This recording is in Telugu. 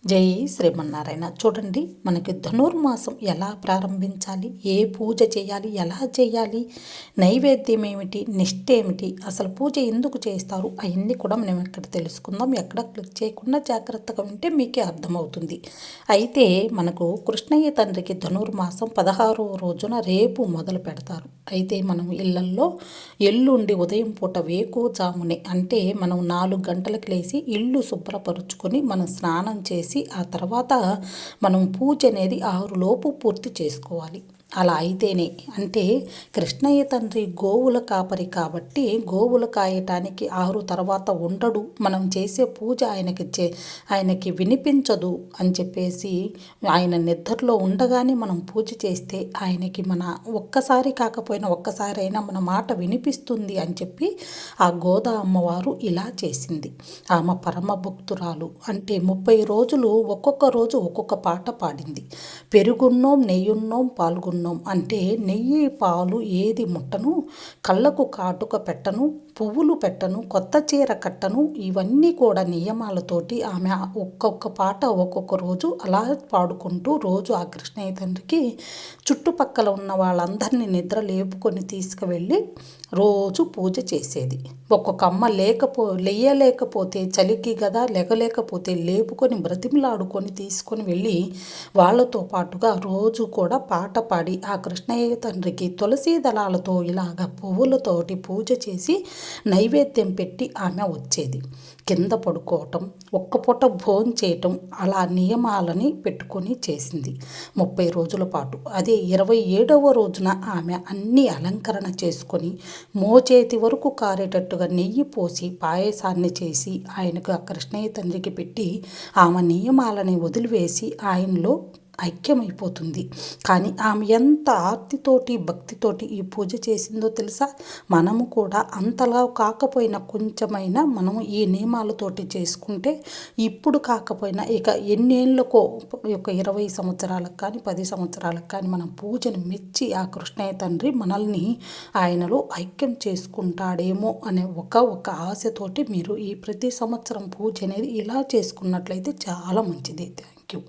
జై శ్రీమన్నారాయణ. చూడండి, మనకి ధనుర్మాసం ఎలా ప్రారంభించాలి, ఏ పూజ చేయాలి, ఎలా చేయాలి, నైవేద్యం ఏమిటి, నిష్ఠ ఏమిటి, అసలు పూజ ఎందుకు చేస్తారు, అవన్నీ కూడా మనం ఇక్కడ తెలుసుకుందాం. ఎక్కడ క్లిక్ చేయకుండా జాగ్రత్తగా వింటే మీకే అర్థమవుతుంది. అయితే మనకు కృష్ణయ్య తండ్రికి ధనుర్మాసం 16వ రోజున రేపు మొదలు పెడతారు. అయితే మనం ఇళ్లల్లో ఎల్లుండి ఉదయం పూట వేకువజామునే అంటే మనం 4 గంటలకు లేచి ఇల్లు శుభ్రపరుచుకొని మనం స్నానం చేసి ఆ తర్వాత మనం పూజ అనేది 6 లోపు పూర్తి చేసుకోవాలి. అలా అయితేనే, అంటే కృష్ణయ్య తండ్రి గోవుల కాపరి కాబట్టి గోవులు కాయటానికి 6 తర్వాత ఉండడు, మనం చేసే పూజ ఆయనకి వినిపించదు అని చెప్పేసి ఆయన నిద్రలో ఉండగానే మనం పూజ చేస్తే ఆయనకి మన ఒక్కసారి కాకపోయినా ఒక్కసారైనా మన మాట వినిపిస్తుంది అని చెప్పి ఆ గోదా అమ్మవారు ఇలా చేసింది. ఆమె పరమ భక్తురాలు. అంటే 30 రోజులు ఒక్కొక్క రోజు ఒక్కొక్క పాట పాడింది. పెరుగున్నోం నెయ్యున్నోం పాల్గొన్నోం అంటే నెయ్యి పాలు ఏది ముట్టను, కళ్ళకు కాటుక పెట్టను, పువ్వులు పెట్టను, కొత్త చీర కట్టను, ఇవన్నీ కూడా నియమాలతోటి ఆమె ఒక్కొక్క పాట ఒక్కొక్క రోజు అలా పాడుకుంటూ రోజు ఆ కృష్ణయ్య తండ్రికి చుట్టుపక్కల ఉన్న వాళ్ళందరినీ నిద్ర లేపుకొని తీసుకువెళ్ళి రోజు పూజ చేసేది. ఒక్కొక్క అమ్మ లేయలేకపోతే చలికి కదా లెగలేకపోతే లేపుకొని బ్రతిమలాడుకొని తీసుకొని వెళ్ళి వాళ్ళతో పాటుగా రోజు కూడా పాట పాడి ఆ కృష్ణయ్య తండ్రికి తులసి దళాలతో ఇలాగ పువ్వులతోటి పూజ చేసి నైవేద్యం పెట్టి ఆమె వచ్చేది. కింద పడుకోవటం, ఒక్క పూట భోజనం చేయటం, అలా నియమాలని పెట్టుకొని చేసింది 30 రోజుల పాటు. అదే 27వ రోజున ఆమె అన్ని అలంకరణ చేసుకొని మోచేతి వరకు కారేటట్టుగా నెయ్యి పోసి పాయసాన్ని చేసి ఆయనకు ఆ కృష్ణయ్య తండ్రికి పెట్టి ఆమె నియమాలని వదిలివేసి ఆయనలో ఐక్యమైపోతుంది. కానీ ఆమె ఎంత ఆర్తితోటి భక్తితోటి ఈ పూజ చేసిందో తెలుసా? మనము కూడా అంతలా కాకపోయినా కొంచెమైనా మనము ఈ నియమాలతోటి చేసుకుంటే ఇప్పుడు కాకపోయినా ఇక ఎన్నేళ్ళకో, ఒక 20 సంవత్సరాలకు కానీ 10 సంవత్సరాలకు కానీ మనం పూజను మెచ్చి ఆ కృష్ణయ్య తండ్రి మనల్ని ఆయనలో ఐక్యం చేసుకుంటాడేమో అనే ఒక ఆశతోటి మీరు ఈ ప్రతి సంవత్సరం పూజ అనేది ఇలా చేసుకున్నట్లయితే చాలా మంచిది. Thank you.